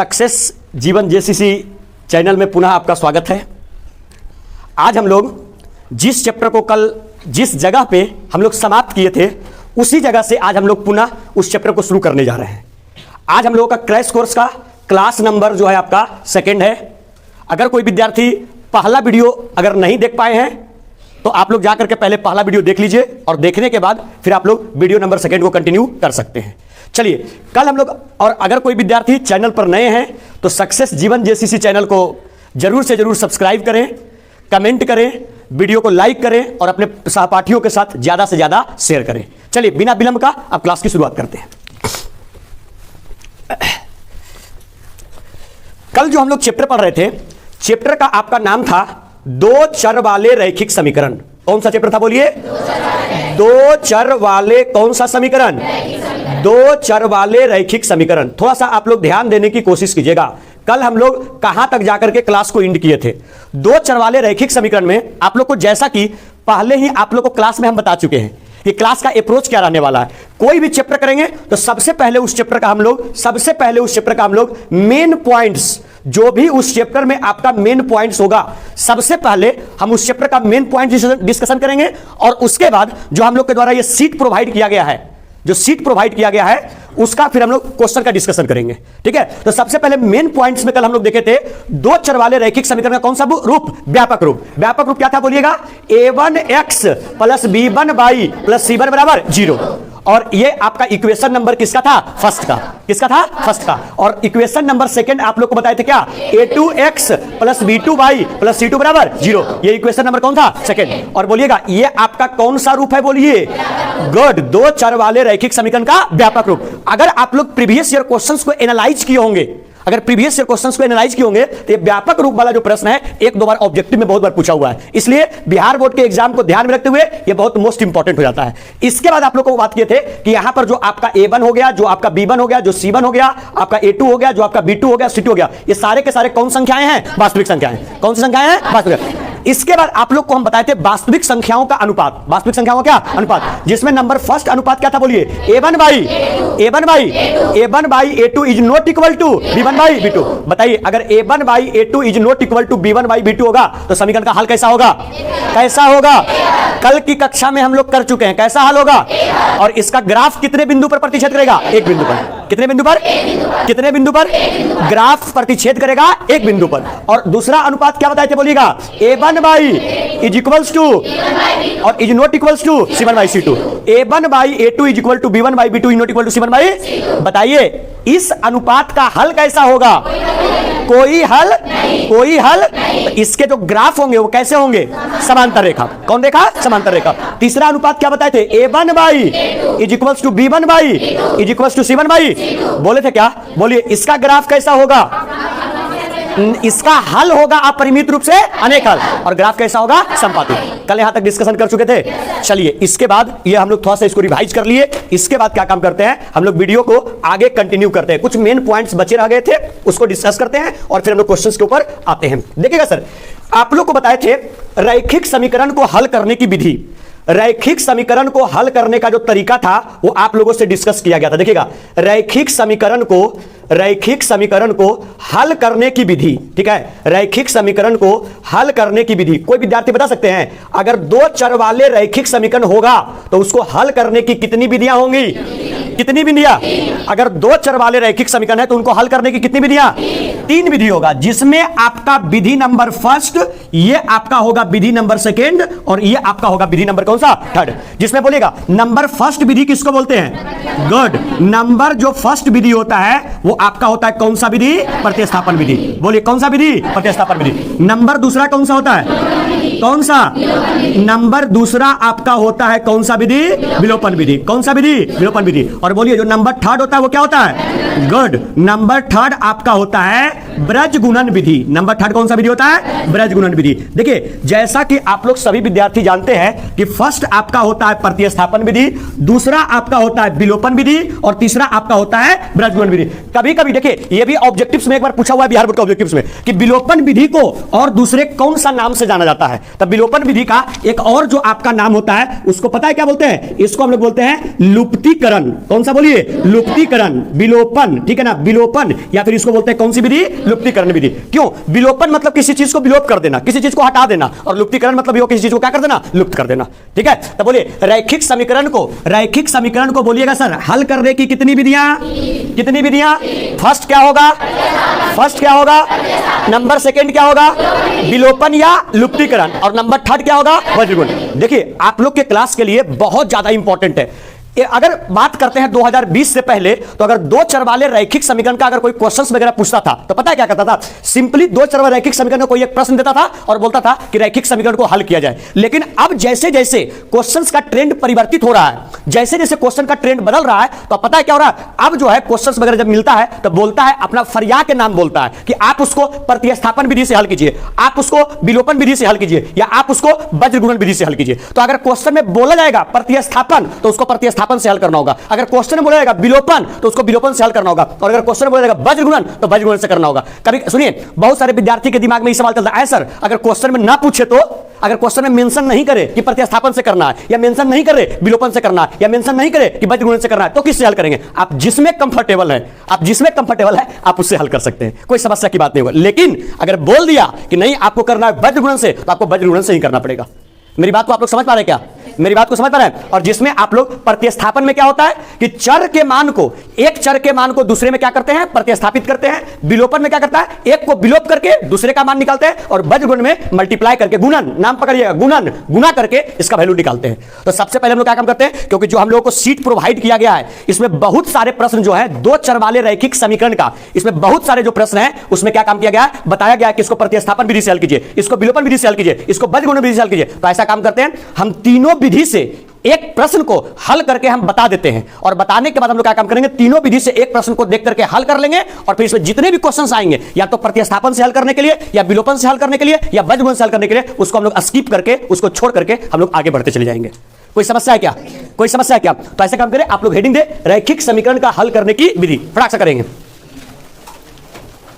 Success जीवन JCC channel में पुनः आपका स्वागत है। आज हम लोग जिस चैप्टर को कल जिस जगह पे हम लोग समाप्त किए थे उसी जगह से आज हम लोग पुनः उस चैप्टर को शुरू करने जा रहे हैं। आज हम लोगों का क्रैश कोर्स का क्लास नंबर जो है आपका सेकंड है। अगर कोई विद्यार्थी पहला वीडियो अगर नहीं देख पाए हैं तो आप लोग जाकर के पहले पहला वीडियो देख लीजिए और देखने के बाद फिर आप लोग वीडियो नंबर सेकंड को कंटिन्यू कर सकते हैं। चलिए कल हम लोग, और अगर कोई विद्यार्थी चैनल पर नए हैं तो सक्सेस जीवन जेसीसी चैनल को जरूर से जरूर सब्सक्राइब करें, कमेंट करें, वीडियो को लाइक करें और अपने सहपाठियों के साथ ज्यादा से ज्यादा शेयर करें। चलिए बिना विलंब का अब क्लास की शुरुआत करते हैं। कल जो हम लोग चैप्टर पढ़ रहे थे, चैप्टर का आपका नाम था दो चर वाले रैखिक समीकरण। कौन सा चैप्टर था बोलिए? दो चर वाले कौन सा समीकरण? दो चर वाले रैखिक समीकरण। थोड़ा सा आप लोग ध्यान देने की कोशिश कीजिएगा। कल हम लोग कहां तक जाकर के क्लास को एंड किए थे? दो चर वाले रैखिक समीकरण में आप लोग को, जैसा कि पहले ही आप लोग को क्लास में हम बता चुके हैं कि क्लास का अप्रोच क्या रहने वाला है। कोई भी चैप्टर करेंगे तो सबसे पहले उस चैप्टर का हम लोग मेन पॉइंट्स, जो भी उस चैप्टर में आपका मेन पॉइंट्स होगा, सबसे पहले हम उस चैप्टर का मेन पॉइंट डिस्कशन करेंगे और उसके बाद जो हम लोग के द्वारा ये सीट प्रोवाइड किया गया है, उसका फिर हम लोग क्वेश्चन का डिस्कशन करेंगे। ठीक है, तो सबसे पहले मेन पॉइंट्स में कल हम लोग देखे थे दो चर वाले रैखिक समीकरण का कौन सा रूप? व्यापक रूप। व्यापक रूप क्या था बोलिएगा? a1x plus b1y plus c1 बराबर 0। और ये आपका इक्वेशन नंबर किसका था? फर्स्ट का। किसका था? फर्स्ट का। और इक्वेशन नंबर सेकंड आप लोग को बताए थे क्या? a2x plus b2y plus c2 बराबर 0। ये इक्वेशन नंबर कौन था? सेकंड। और बोलिएगा ये आपका कौन सा रूप है? बोलिए गुड, दो चर वाले रैखिक समीकरण का व्यापक रूप। अगर आप लोग प्रीवियस ईयर क्वेश्चंस को एनालाइज किए होंगे, तो ये व्यापक रूप वाला जो प्रश्न है एक दो बार ऑब्जेक्टिव में बहुत बार पूछा हुआ है, इसलिए बिहार बोर्ड के एग्जाम को ध्यान में रखते हुए ये बहुत मोस्ट इंपॉर्टेंट हो जाता है। इसके बाद आप लोग को बात किए थे कि यहां पर जो आपका a1 हो गया, जो आपका b1 हो गया, जो c1 हो गया, आपका a2 हो गया, जो आपका b2 हो गया, c2 हो गया, ये सारे के सारे कौन संख्याएं हैं? वास्तविक संख्याएं। कौन सी संख्याएं हैं? वास्तविक। इसके बाद आप लोग को हम बताए थे वास्तविक संख्याओं का अनुपात। वास्तविक संख्याओं का क्या? अनुपात, जिसमें नंबर फर्स्ट अनुपात क्या था? बोलिए a1 by a2 is not equal to b1 by b2। बताइए अगर a1 by a2 is not equal to b1 by b2 होगा तो समीकरण का हल कैसा होगा? कैसा होगा? कल की कक्षा में हम लोग कर चुके हैं। कैसा हल होगा? और इसका ग्राफ कितने बिंदु पर प्रतिच्छेद करेगा? एक बिंदु पर। कितने बिंदु पर? कितने बिंदु पर? ग्राफ प्रतिच्छेद करेगा एक बिंदु पर। और दूसरा अनुपात क्या बताए थे बोलिएगा? a1 by is equals to और is not equals to c1 by c2। a1 by a2 is equal to b1 by b2 is not equal to c1 by. बताइए इस अनुपात का हल कैसा होगा? कोई हल तो इसके जो ग्राफ होंगे वो कैसे होंगे? समांतर रेखा। कौन रेखा? समांतर रेखा। तीसरा अनुपात क्या बताए थे? a1 by is equals to b1 by is equals to c1 by. बोले थे क्या? बोलिए इसका ग्राफ कैसा होगा? इसका हल होगा अपरिमित रूप से अनेक हल, और ग्राफ कैसा होगा? संपातिक। कल यहां तक डिस्कशन कर चुके थे। चलिए इसके बाद ये हम लोग थोड़ा सा इसको रिवाइज कर लिए। इसके बाद क्या काम करते हैं? हम लोग वीडियो को आगे कंटिन्यू करते हैं। कुछ मेन पॉइंट्स बचे रह गए थे उसको डिस्कस करते हैं और फिर हम लोग क्वेश्चंस के ऊपर आते हैं। देखिएगा सर, आप लोग को बताए थे रैखिक समीकरण को हल करने की विधि, रैखिक समीकरण को हल करने का जो तरीका था वो आप लोगों से डिस्कस किया गया था। देखिएगा रैखिक समीकरण को हल करने की विधि, ठीक है, रैखिक समीकरण को हल करने की विधि। कोई विद्यार्थी बता सकते हैं अगर दो चर वाले रैखिक समीकरण होगा तो उसको हल करने की कितनी विधियां होंगी? कितनी विधियां? अगर दो चर वाले रैखिक समीकरण है तो उनको हल करने की कितनी विधियां? तीन विधि होगा, जिसमें आपका विधि नंबर फर्स्ट, ये आपका होगा विधि नंबर सेकेंड और ये आपका होगा विधि नंबर कौन सा? थर्ड। जिसमें बोलेगा नंबर फर्स्ट विधि किसको बोलते हैं? गुड। नंबर जो फर्स्ट विधि होता है वो आपका होता है कौन सा विधि? प्रतिस्थापन विधि। बोलिए कौन सा विधि? प्रतिस्थापन विधि। नंबर दूसरा कौन सा होता है? कौन सा? नंबर दूसरा आपका होता है कौन सा विधि? विलोपन विधि। कौन सा विधि? विलोपन विधि। और बोलिए जो नंबर थर्ड होता है वो क्या होता है? गुड। नंबर थर्ड आपका होता है ब्रज गुणन विधि। नंबर थर्ड कौन सा विधि होता है? ब्रज गुणन विधि। देखिए जैसा कि आप लोग सभी विद्यार्थी जानते हैं कि फर्स्ट आपका होता है प्रतिस्थापन विधि, दूसरा आपका होता है विलोपन विधि और तीसरा आपका होता है ब्रज गुणन विधि। कभी कभी देखिए ये भी ऑब्जेक्टिव्स में एक बार पूछा हुआ है बिहार बोर्ड के ऑब्जेक्टिव्स में कि विलोपन विधि को और दूसरे कौन सा नाम से जाना जाता है? तब विलोपन विधि का एक और जो आपका नाम होता है उसको पता है क्या बोलते हैं? इसको हम लोग बोलते हैं लुप्तीकरण। कौन सा बोलिए? लुप्तीकरण, विलोपन, ठीक है ना, विलोपन, या फिर इसको बोलते हैं कौन सी विधि? लुप्तीकरण विधि। क्यों? विलोपन मतलब किसी चीज को विलोप कर देना, किसी चीज को हटा देना, और लुप्तीकरण मतलब ये किसी चीज को क्या कर देना? लुप्त कर देना। ठीक है, तो बोलिए रैखिक समीकरण को बोलिएगा सर हल करने की कितनी विधियां? कितनी विधियां? फर्स्ट क्या होगा? नंबर सेकंड क्या होगा? विलोपन या लुप्तीकरण, और नंबर थर्ड क्या होगा? वज्रगुण। देखिए आप लोग के क्लास के लिए बहुत ज्यादा इंपॉर्टेंट है। अगर बात करते हैं 2020 से पहले, तो अगर दो चर वाले रैखिक समीकरण का अगर कोई क्वेश्चंस वगैरह पूछता था तो पता है क्या करता था? सिंपली दो चर वाले रैखिक समीकरण का कोई एक प्रश्न देता था और बोलता था कि रैखिक समीकरण को हल किया जाए। लेकिन अब जैसे जैसे क्वेश्चंस का ट्रेंड परिवर्तित हो रहा है, जैसे जैसे क्वेश्चन का ट्रेंड बदल रहा है, तो पता है क्या हो रहा है? अब जो है क्वेश्चंस वगैरह जब मिलता है तो बोलता है, अपना फरिया के नाम बोलता है कि आप उसको प्रतिस्थापन विधि से हल कीजिए, आप उसको विलोपन विधि से हल कीजिए, या आप उसको वज्रगुणन विधि से हल कीजिए। तो अगर क्वेश्चन में बोला जाएगा प्रतिस्थापन तो उसको प्रतिस्थापन से हल करना होगा, अगर क्वेश्चन में बोला जाएगा विलोपन तो उसको विलोपन से हल करना होगा, और अगर क्वेश्चन में बोला जाएगा वज्रगुणन तो वज्रगुणन से करना होगा। कभी सुनिए, बहुत सारे विद्यार्थी के दिमाग में ये सवाल चलता है, सर अगर क्वेश्चन में ना पूछे तो, अगर क्वेश्चन में मेंशन नहीं करे कि प्रतिस्थापन से करना है, या मेंशन नहीं करे विलोपन से करना है, या मेंशन नहीं करे कि वज्रगुणन से करना है, तो किससे हल करेंगे? आप जिसमें कंफर्टेबल है, आप उससे हल कर सकते हैं, कोई समस्या की बात नहीं होगा। लेकिन अगर बोल दिया कि नहीं आपको करना है वज्रगुणन से, तो आपको वज्रगुणन से ही करना पड़ेगा। मेरी बात को आप लोग समझ पा रहे हैं क्या? मेरी बात को समझ पा रहे हैं? और जिसमें आप लोग प्रतिस्थापन में क्या होता है कि चर के मान को, एक चर के मान को दूसरे में क्या करते हैं? प्रतिस्थापित करते हैं। विलोपन में क्या करता है? एक को विलोप करके दूसरे का मान निकालते हैं, और वज्रगुणन में मल्टीप्लाई करके, गुणन, नाम पकड़िएगा, गुणन, गुना करके इसका वैल्यू निकालते हैं। तो सबसे पहले हम लोग क्या काम करते हैं, क्योंकि जो हम लोगों को सीट प्रोवाइड किया गया है इसमें बहुत सारे प्रश्न जो है दो चर वाले रैखिक समीकरण का, इसमें बहुत सारे जो प्रश्न है उसमें क्या काम किया गया है? बताया गया कि इसको प्रतिस्थापन विधि से हल कीजिए, इसको विलोपन विधि से हल कीजिए, इसको वज्रगुणन विधि से हल कीजिए। तो ऐसा काम करते हैं, हम तीनों विधि से एक प्रश्न को हल करके हम बता देते हैं, और बताने के बाद हम लोग क्या काम करेंगे? तीनों विधि से एक प्रश्न को देख करके हल कर लेंगे, और फिर इसमें जितने भी क्वेश्चंस आएंगे, या तो प्रतिस्थापन से हल करने के लिए, या विलोपन से हल करने के लिए, या वज्रगुणन से हल करने के लिए, उसको हम लोग स्किप करके, उसको छोड़ करके हम लोग आगे बढ़ते चले जाएंगे। कोई समस्या है क्या? कोई समस्या है क्या? तो ऐसा काम करें, आप लोग हेडिंग दे रैखिक समीकरण का हल करने की विधि, फटाक से करेंगे।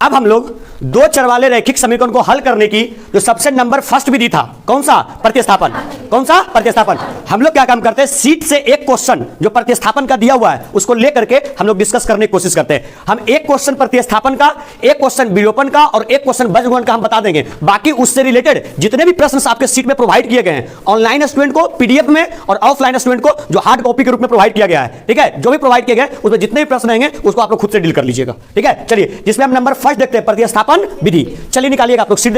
अब हम लोग दो चर वाले रैखिक समीकरण को हल करने की जो सबसे नंबर फर्स्ट विधि था, कौन सा? प्रतिस्थापन। कौन सा? प्रतिस्थापन। हम लोग क्या काम करते हैं? सीट से एक क्वेश्चन जो प्रतिस्थापन का दिया हुआ है उसको लेकर के हम लोग डिस्कस करने की कोशिश करते हैं। हम एक क्वेश्चन प्रतिस्थापन का, एक क्वेश्चन विलोपन का, और एक क्वेश्चन वज्रगुणन का हम बता देंगे। बाकी उससे रिलेटेड जितने भी प्रश्न आपके सीट में प्रोवाइड किए गए हैं, ऑनलाइन स्टूडेंट को पीडीएफ में, और ऑफलाइन स्टूडेंट को जो हार्ड कॉपी के रूप में प्रोवाइड किया गया है, ठीक है, जो भी प्रोवाइड किए गए उसमें जितने भी प्रश्न रहेंगे उसको आप लोग खुद से डील कर लीजिएगा। ठीक है, चलिए जिसमें हम नंबर फर्स्ट देखते हैं, प्रतिस्थापन विधि। चलिए निकालिएगा, आप लोग सीट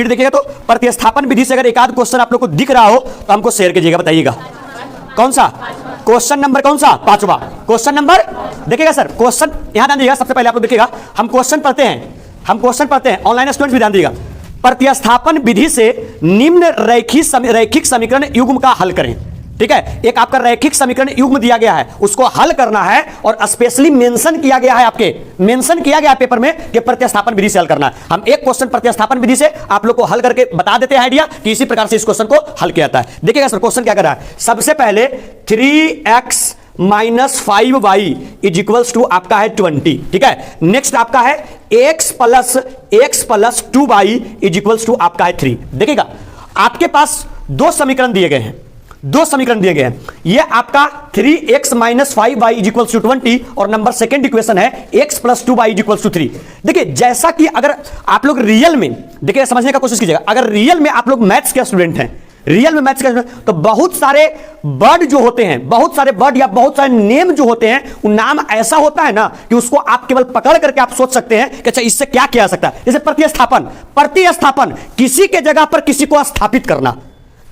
देखिएगा तो प्रतिस्थापन विधि से अगर एक आध क्वेश्चन आप लोग को दिख रहा हो तो हमको शेयर कीजिएगा, बताइएगा कौन सा क्वेश्चन नंबर? कौन सा? पांचवा क्वेश्चन नंबर। देखिएगा सर, क्वेश्चन यहां ध्यान दीजिएगा। सबसे पहले आप लोग देखिएगा, हम क्वेश्चन पढ़ते हैं, ऑनलाइन स्टूडेंट्स भी ध्यान दीजिएगा। प्रतिस्थापन विधि से निम्न रैखिक समीकरण युग्म का हल करें। ठीक है, एक आपका रैखिक समीकरण युग्म दिया गया है, उसको हल करना है, और स्पेशली मेंशन किया गया है, आपके मेंशन किया गया है पेपर में कि प्रतिस्थापन विधि से हल करना है। हम एक क्वेश्चन प्रतिस्थापन विधि से आप लोग को हल करके बता देते हैं आइडिया कि इसी प्रकार से इस क्वेश्चन को हल किया जाता है। देखिएगा सर, क्वेश्चन क्या कर रहा है? सबसे पहले 3x minus 5y is equals to आपका है 20। ठीक है, नेक्स्ट आपका है x plus 2y is equals to आपका है 3। देखिएगा, आपके पास दो समीकरण दिए गए हैं, ये आपका 3x minus 5y is equals to 20, और नंबर सेकेंड इक्वेशन है x plus 2y is equals to 3। देखिए, जैसा कि अगर आप लोग रियल में देखिए, समझने का कोशिश कीजिएगा, अगर रियल में आप लोग मैथ्स के स्टूडेंट हैं, तो बहुत सारे वर्ड जो होते हैं, बहुत सारे वर्ड या बहुत सारे नेम जो होते हैं, वो नाम ऐसा होता है ना कि उसको आप केवल पकड़ करके आप सोच सकते हैं कि अच्छा इससे क्या किया जा सकता है। जैसे प्रतिस्थापन, किसी के जगह पर किसी को स्थापित करना,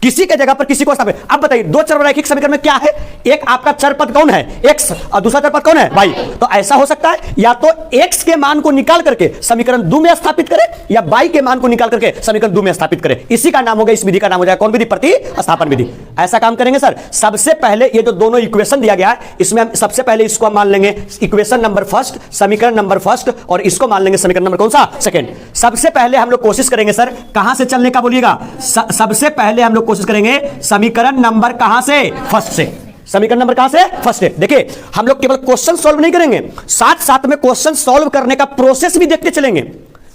किसी के जगह पर किसी को स्थापित। अब बताइए, दो चर रैखिक समीकरण में क्या है? एक आपका चर पद कौन है? x, और दूसरा चर पद कौन है? y। तो ऐसा हो सकता है या तो x के मान को निकाल करके समीकरण 2 में स्थापित करें, या y के मान को निकाल करके समीकरण 2 में स्थापित करें। इसी का नाम होगा, इस विधि का नाम हो जाएगा कौन विधि? प्रतिस्थापन विधि। ऐसा काम करेंगे सर। सबसे पहले ये जो दोनों इक्वेशन दिया गया है, इसमें हम सबसे पहले इसको मान लेंगे इक्वेशन नंबर फर्स्ट, समीकरण नंबर फर्स्ट, और इसको मान लेंगे समीकरण नंबर कौन सा? सेकंड। सबसे पहले हम लोग कोशिश करेंगे सर, कहां से चलने का बोलिएगा? सबसे पहले हम लोग कोशिश करेंगे समीकरण नंबर कहां से? फर्स्ट से। समीकरण नंबर कहां से? फर्स्ट से। देखिए, हम लोग केवल क्वेश्चन सॉल्व नहीं करेंगे, साथ साथ में क्वेश्चन सॉल्व करने का प्रोसेस भी देखते चलेंगे।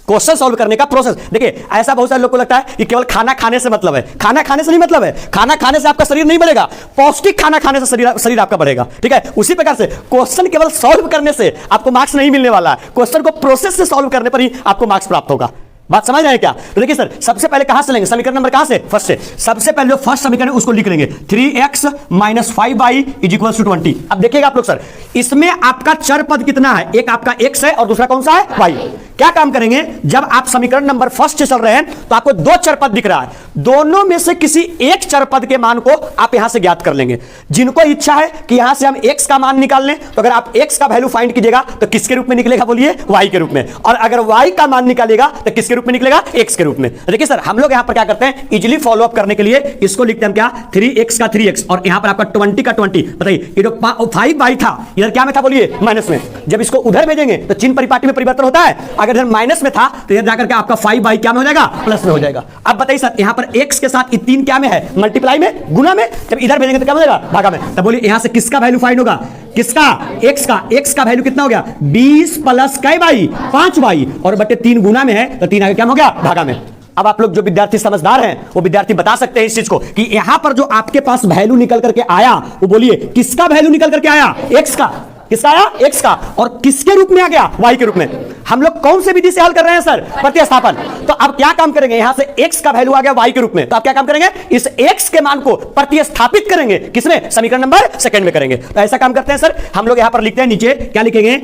क्वेश्चन सॉल्व करने का प्रोसेस। देखिए ऐसा बहुत सारे लोग को लगता है कि केवल खाना खाने से मतलब है, खाना खाने से नहीं मतलब है, खाना खाने से आपका शरीर नहीं बढ़ेगा, पौष्टिक खाना खाने से शरीर आपका बढ़ेगा। ठीक है, उसी प्रकार से क्वेश्चन केवल सॉल्व करने से आपको मार्क्स नहीं मिलने वाला है, क्वेश्चन को प्रोसेस से सॉल्व करने पर ही आपको मार्क्स प्राप्त होगा। बात समझ रहे हैं क्या? तो देखिए सर, सबसे पहले कहां से लेंगे समीकरण नंबर, कहां से? फर्स्ट से। सबसे पहले जो फर्स्ट समीकरण है उसको लिख लेंगे 3x - 5y = 20। अब देखिएगा आप लोग सर, इसमें आपका चर पद कितना है? एक आपका x है और दूसरा कौन सा है? y। क्या काम करेंगे, जब आप समीकरण नंबर फर्स्ट से चल रहे हैं तो आपको दो चर पद दिख रहा है, दोनों में से किसी एक चर पद के मान को आप यहां से ज्ञात कर लेंगे। जिनको इच्छा है कि यहां से हम x का मान निकाल लें, तो अगर आप x का वैल्यू फाइंड कीजिएगा तो किसके रूप में निकलेगा? बोलिए, y के रूप में। और अगर y का मान निकालेगा तो किसके रूप में निकलेगा? x के रूप में। देखिए सर, हम लोग यहां पर क्या करते हैं, इजीली फॉलो अप करने के लिए इसको लिखते हैं क्या? 3x का 3x और यहां पर आपका 20 का 20। बताइए, ये जो 5y था इधर क्या में था? बोलिए, माइनस में। जब इसको उधर भेजेंगे तो चिन्ह परिपाटी में परिवर्तन होता है, अगर इधर माइनस में था तो इधर जाकर के आपका 5y क्या में हो जाएगा? प्लस में हो जाएगा। अब बताइए सर, यहां पर x के साथ 3 क्या में है? मल्टीप्लाई में, गुना में। जब इधर भेजेंगे तो क्या हो जाएगा? भागा में। तब बोलिए यहां से किसका वैल्यू फाइंड होगा? किसका? x का। x का वैल्यू कितना हो गया? 20 प्लस कै y? 5y और बटे 3 गुना में है तो 3 आगे क्या हो गया? भागा में। अब आप लोग जो विद्यार्थी समझदार हैं वो विद्यार्थी बता सकते हैं इस चीज को कि यहां पर जो आपके पास वैल्यू निकल करके आया वो बोलिए किसका वैल्यू निकल करके आया? x का। किसका आया? x का। और किसके रूप में आ गया? y के रूप में। हम लोग कौन से विधि से हल कर रहे हैं सर? प्रतिस्थापन। तो अब क्या काम करेंगे, यहां से x का वैल्यू आ गया y के रूप में, तो आप क्या काम करेंगे? इस x के मान को प्रतिस्थापित करेंगे किसमें? समीकरण नंबर सेकंड में करेंगे। तो ऐसा काम करते हैं सर, हम लोग यहां पर लिखते हैं नीचे क्या लिखेंगे?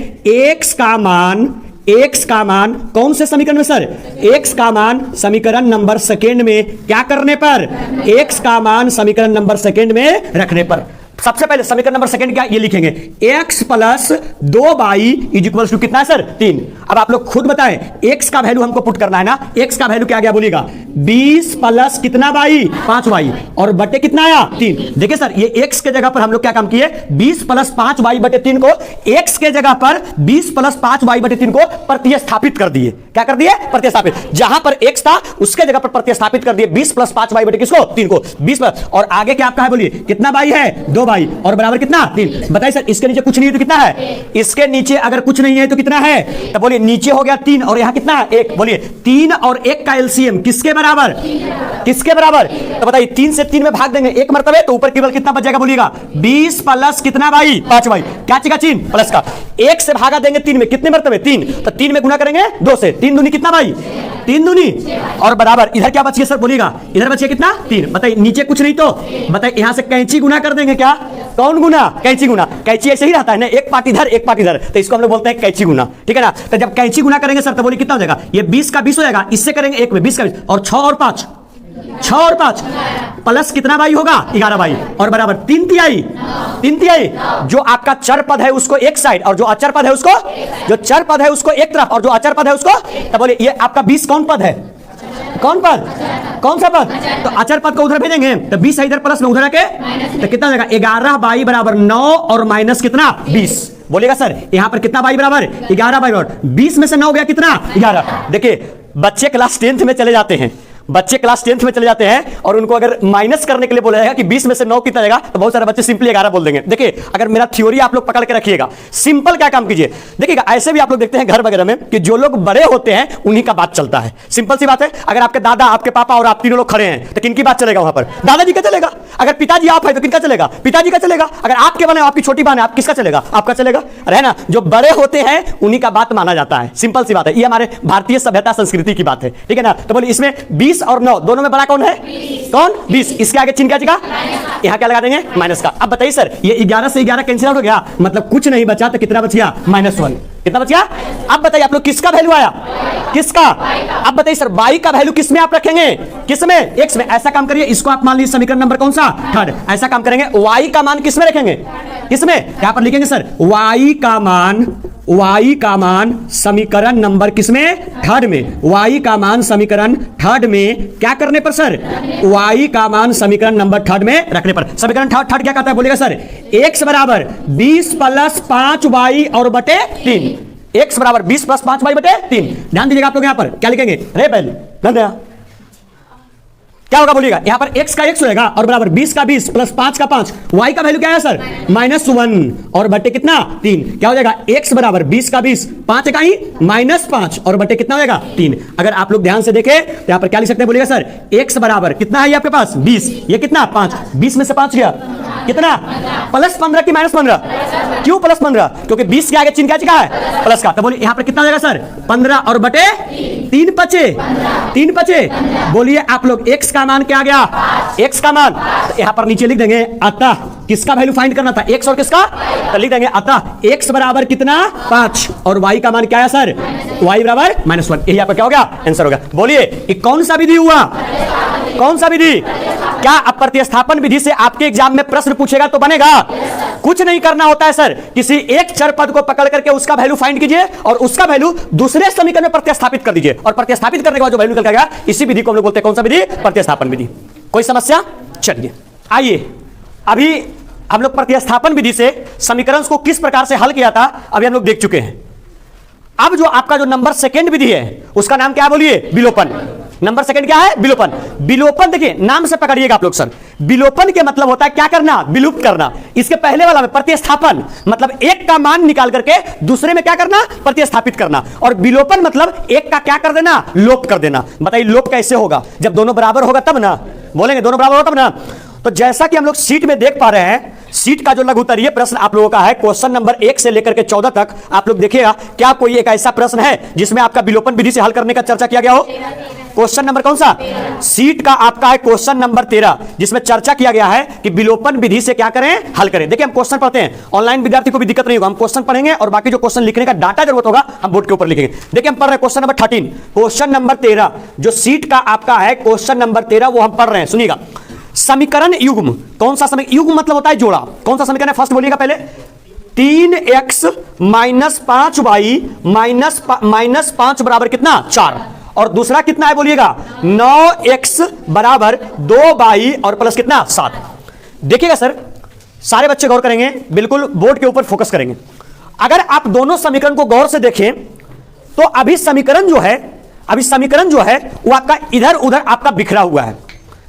x का मान कौन से समीकरण में सर? x का मान समीकरण नंबर सेकंड में क्या करने पर? x का मान समीकरण नंबर सेकंड में रखने पर। सबसे पहले समीकरण नंबर सेकंड क्या ये लिखेंगे? x plus 2y equal to कितना है सर? 3। अब आप लोग खुद बताएं, x का वैल्यू हमको पुट करना है ना, x का वैल्यू क्या आ गया? बोलिएगा 20 प्लस कितना y? 5y और बटे कितना आया? 3। देखिए सर, ये x के जगह पर हम लोग क्या काम किए? 20 प्लस 5y बटे 3 को x के जगह पर 20 प्लस 5y बटे 3 को प्रतिस्थापित कर दिए। क्या कर दिए? प्रतिस्थापित। जहां पर x था उसके जगह पर प्रतिस्थापित कर दिए 20 प्लस 5y बटे किसको? 3 को। 20 प्लस और आगे क्या आपका है? बोलिए कितना y है? 2y और बराबर कितना? 3। बताइए सर, इसके नीचे कुछ नहीं है तो कितना है? इसके नीचे अगर कुछ नहीं है तो कितना है? तो बोलिए नीचे हो गया 3 और यहां कितना है? 1। बोलिए 3 और 1 का एलसीएम किसके बराबर? किसके बराबर? तो बताइए 3 से 3 में भाग देंगे एक मरतबे तो ऊपर केवल कितना बच जाएगा? बोलिएगा 20 प्लस कितना y? 5y। क्या चीज का चिन्ह? प्लस का। 1 से भागा देंगे 3 में, कितने मरतबे? 3। तो 3 में गुना करेंगे 2 से, 3 दूनी कितना भाई? 3 दूनी और बराबर। इधर क्या बचिए सर? बोलिएगा इधर बचिए कितना? 3। बताइए नीचे कुछ नहीं तो बताइए यहां से कैंची गुना कर देंगे। क्या? कौन गुना? कैंची गुना। कैंची ऐसे ही रहता है ना, एक पार्ट इधर एक पार्ट इधर, तो इसको हम लोग बोलते हैं कैंची गुना। ठीक है ना? तो जब कैंची गुना करेंगे सर तो बोलिए कितना हो जाएगा? ये 20 का 20 हो जाएगा, इससे करेंगे 1 में 20 का 20 और 6 और 5 प्लस कितना बाई होगा? 11 बाई और बराबर 3 तिहाई। जो आपका चर पद है उसको एक साइड और जो अचर पद है उसको, जो चर पद है उसको एक तरफ और जो अचर पद है उसको, तो बोलिए ये आपका 20 कौन पद है? कौन पद? कौन सा पद? तो अचर पद को उधर भेजेंगे तो 20 है इधर प्लस में उधर आके तो कितना हो जाएगा? 11 बाई बराबर 9 और माइनस कितना? 20। बोलेगा सर यहां पर कितना बाई बराबर? 11 बाई बराबर 20 में से 9 गया कितना? 11। देखिए बच्चे क्लास 10th में चले जाते हैं, बच्चे क्लास 10th में चले जाते हैं और उनको अगर माइनस करने के लिए बोला जाएगा कि 20 में से 9 कितना जाएगा तो बहुत सारे बच्चे सिंपली 11 बोल देंगे। देखिए अगर मेरा थ्योरी आप लोग पकड़ के रखिएगा, सिंपल क्या काम कीजिए, देखिएगा ऐसे भी आप लोग देखते हैं घर वगैरह में कि जो लोग बड़े होते हैं उन्हीं का बात चलता है। सिंपल सी बात है, अगर आपके दादा, आपके पापा और आप तीनों लोग खड़े हैं तो किनकी बात चलेगा? वहां पर दादाजी का चलेगा। अगर पिताजी आप है तो किनका चलेगा? पिताजी का चलेगा। अगर आपके बने आपकी छोटी बहन है आप किसका चलेगा? आपका चलेगा। अरे ना, जो बड़े होते हैं उन्हीं का बात माना जाता है। सिंपल सी बात है, ये हमारे भारतीय सभ्यता संस्कृति की बात है। ठीक है ना? तो बोलिए इसमें 20 और 9 दोनों में बड़ा कौन है? कौन? 20। इसके आगे चिन्ह क्या जगह? यहां क्या लगा देंगे? माइनस का। अब बताइए सर, ये 11 से 11 कैंसिल आउट हो गया, मतलब कुछ नहीं बचा तो कितना बच गया? -1। कितना बच गया? अब बताइए आप लोग किसका वैल्यू आया? किसका? अब बताइए सर y का वैल्यू किसमें आप रखेंगे? किसमें? x में। ऐसा काम करिए, इसको आप मान लीजिए समीकरण नंबर कौन सा? 3rd। ऐसा काम करेंगे, y का मान किसमें रखेंगे? किसमें? यहां पर लिखेंगे सर y का मान समीकरण नंबर किसमें? 3rd में। y का मान समीकरण 3rd में क्या करने पर सर? y का मान समीकरण नंबर 3rd में रखने पर। समीकरण 3rd क्या कहता है? बोलेगा सर x बराबर 20 प्लस 5y और बटे 3। x बराबर 20 प्लस 5y बटे 3। ध्यान दीजिएगा आप लोग यहां पर क्या लिखेंगे? अरे पहले क्या क्या होगा बोलिएगा, यहां पर x का x होएगा और बराबर 20 का 20 प्लस 5 का 5, y का वैल्यू क्या है सर -1 और बटे कितना 3, क्या हो जाएगा x बराबर 20 का 20, 5 का ही -5 और बटे कितना हो जाएगा 3। अगर आप लोग ध्यान से देखें तो यहां पर क्या लिख सकते हैं बोलिएगा सर, x बराबर कितना है ये आपके पास 20, ये कितना 5, 20 में से 5 गया कितना +15 की -15, क्यों +15, क्योंकि 20 के आगे चिन्ह क्या जगह है प्लस का, तो बोलिए यहां पर कितना हो जाएगा सर 15 और बटे 3 बचे। बोलिए आप लोग x का मान क्या आ गया, x का मान, तो यहां पर नीचे लिख देंगे अतः किसका वैल्यू फाइंड करना था, x और किसका, तो लिख देंगे अतः x बराबर कितना 5 और y का मान क्या है सर, y बराबर -1। यही आपका क्या हो गया आंसर हो गया। बोलिए कि कौन सा विधि हुआ, कौन सा विधि, क्या अब प्रतिस्थापन विधि से आपके एग्जाम में प्रश्न पूछेगा तो बनेगा, कुछ नहीं करना होता है सर, किसी एक चर पद को पकड़ करके उसका वैल्यू फाइंड कीजिए और उसका वैल्यू दूसरे समीकरण में प्रतिस्थापित कर दीजिए और प्रतिस्थापित करने के बाद जो वैल्यू निकल गया इसी विधि को हम लोग बोलते हैं कौन सा विधि, प्रतिस्थापन विधि। कोई समस्या, चलिए आइए अभी हम लोग प्रतिस्थापन विधि से समीकरण को किस प्रकार से हल किया था अभी हम लोग देख चुके हैं। अब जो आपका जो नंबर सेकंड विधि है उसका नाम क्या बोलिए, विलोपन। नंबर सेकंड क्या है, विलोपन। विलोपन देखिए नाम से पकड़िएगा आप लोग सर, विलोपन के मतलब होता है क्या करना, विलुप्त करना। इसके पहले वाला में प्रतिस्थापन मतलब एक का मान निकाल करके दूसरे में क्या करना, प्रतिस्थापित करना, और विलोपन मतलब एक का क्या कर देना, लोप कर देना। बताइए लोप कैसे होगा, जब दोनों बराबर होगा तब ना, बोलेंगे दोनों बराबर होगा तब ना। तो जैसा कि हम लोग सीट में देख पा रहे हैं, सीट का जो लघु उत्तरीय प्रश्न आप लोगों का है क्वेश्चन नंबर 1 से लेकर के 14 तक, आप लोग देखिएगा क्या कोई एक ऐसा प्रश्न है जिसमें आपका विलोपन विधि से हल करने का चर्चा किया गया हो। क्वेश्चन नंबर कौन सा, सीट का आपका है क्वेश्चन नंबर 13 जिसमें चर्चा किया गया है कि विलोपन विधि से क्या करें, हल करें। देखिए हम क्वेश्चन पढ़ते हैं, ऑनलाइन विद्यार्थी को भी दिक्कत नहीं होगा, हम क्वेश्चन पढ़ेंगे और बाकी जो क्वेश्चन लिखने का डाटा जरूरत होगा हम बोर्ड के ऊपर लिखेंगे। देखिए हम पढ़ रहे हैं क्वेश्चन नंबर 13, क्वेश्चन नंबर 13 जो सीट का आपका है क्वेश्चन नंबर 13 वो हम पढ़ रहे हैं, सुनिएगा। समीकरण युग्म, कौन सा समीकरण, युग्म मतलब होता है जोड़ा, कौन सा समीकरण है फर्स्ट बोलिएगा पहले, 3x माइनस 5y माइनस 5 बराबर कितना 4, और दूसरा कितना है बोलिएगा 9x बराबर 2y और प्लस कितना 7। देखिएगा सर सारे बच्चे गौर करेंगे, बिल्कुल बोर्ड के ऊपर फोकस करेंगे। अगर आप दोनों समीकरण को गौर से देखें तो अभी समीकरण जो है वो आपका इधर उधर आपका बिखरा हुआ है।